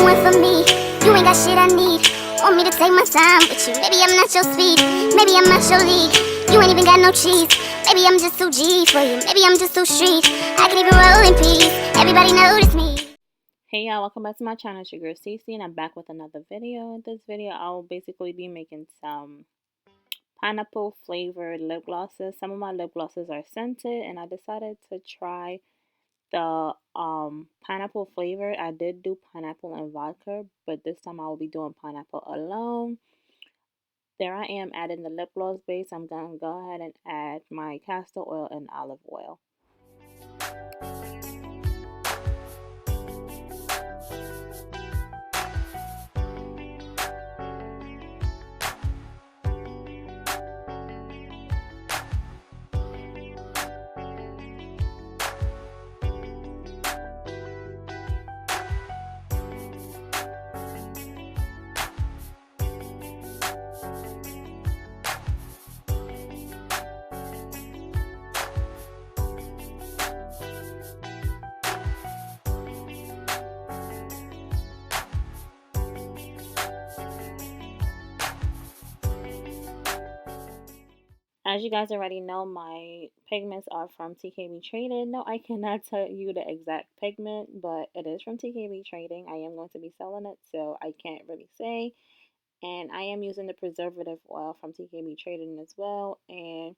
the one for me. You ain't got shit I need. Want me to take my time with you. Maybe I'm not your speed. Maybe I'm not your league. You ain't even got no cheese. Maybe I'm just too G for you. Maybe I'm just too street. I can even roll in peace. Everybody notice me. Hey y'all, welcome back to my channel. It's your girl Cece and I'm back with another video. In this video, I will basically be making some pineapple flavored lip glosses. Some of my lip glosses are scented and I decided to try the pineapple flavor. I did do pineapple and vodka, but this time I will be doing pineapple alone. There I am adding the lip gloss base. I'm gonna go ahead and add my castor oil and olive oil. As you guys already know, my pigments are from TKB Trading. No, I cannot tell you the exact pigment, but it is from TKB Trading. I am going to be selling it, so I can't really say. And I am using the preservative oil from TKB Trading as well. And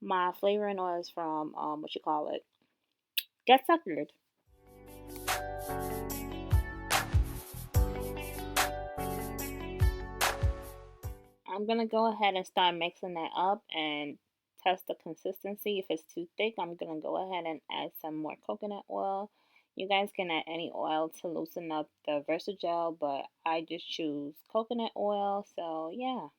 my flavoring oil is from, Get Suckered. I'm going to go ahead and start mixing that up and test the consistency. If it's too thick, I'm going to go ahead and add some more coconut oil. You guys can add any oil to loosen up the Versagel, but I just choose coconut oil, so yeah.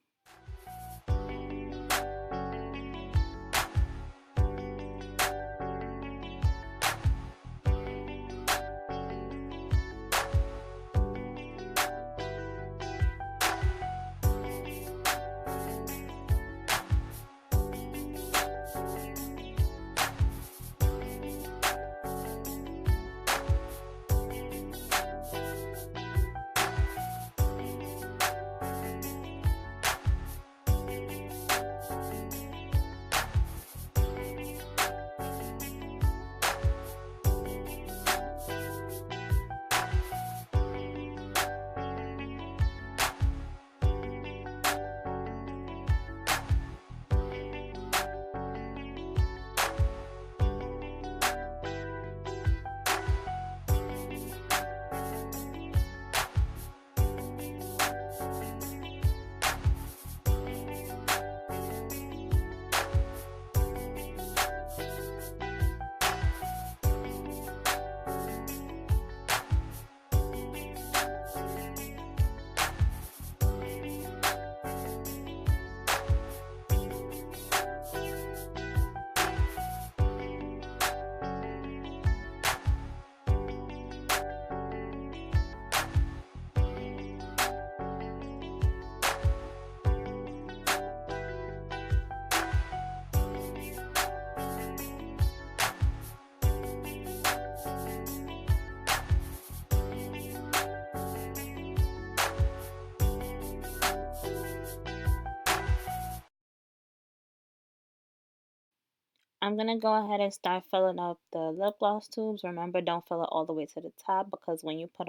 I'm going to go ahead and start filling up the lip gloss tubes. Remember, don't fill it all the way to the top because when you put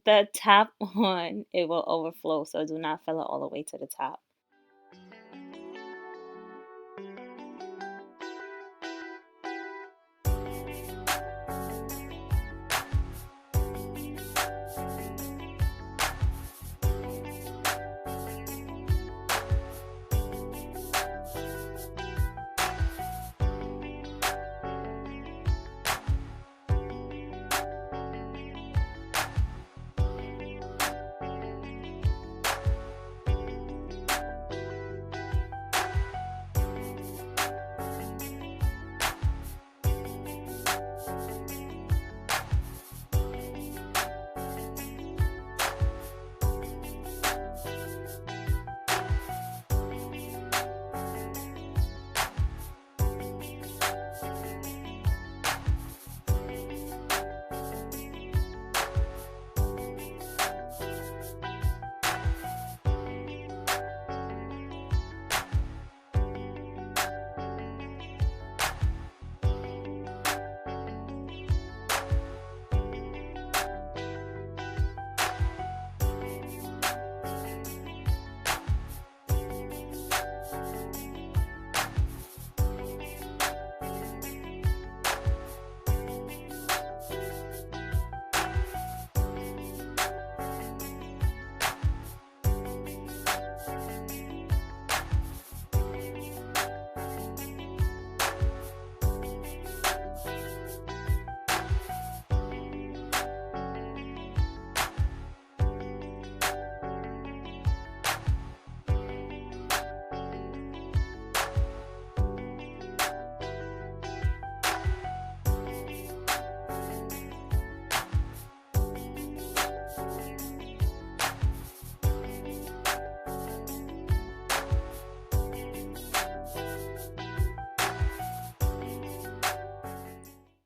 the top on, it will overflow. So do not fill it all the way to the top.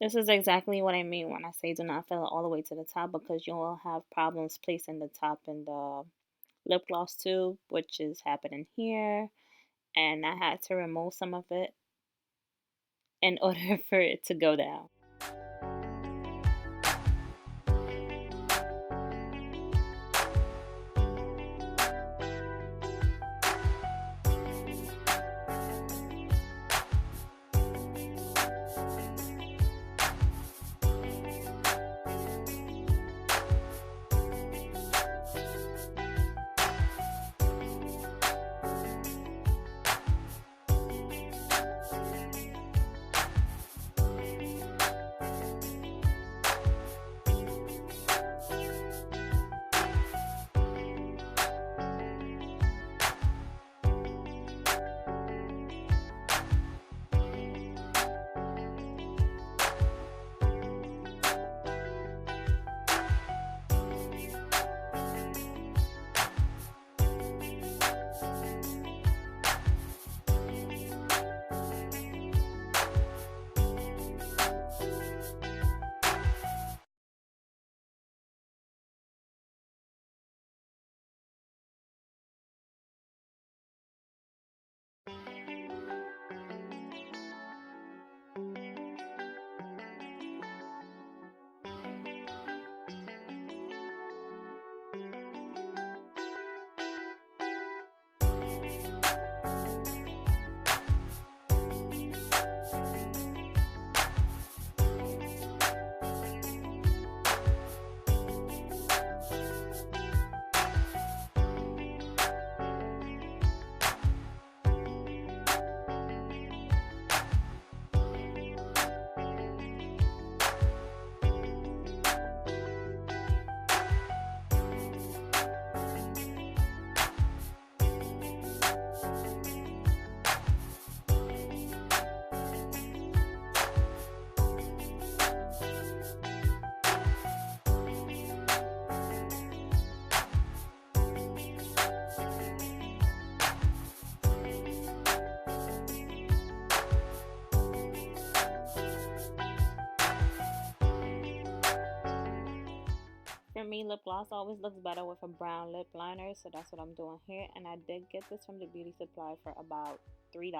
This is exactly what I mean when I say do not fill it all the way to the top, because you will have problems placing the top in the lip gloss tube, which is happening here. And I had to remove some of it in order for it to go down. For me, lip gloss always looks better with a brown lip liner, so that's what I'm doing here. And I did get this from the beauty supply for about $3.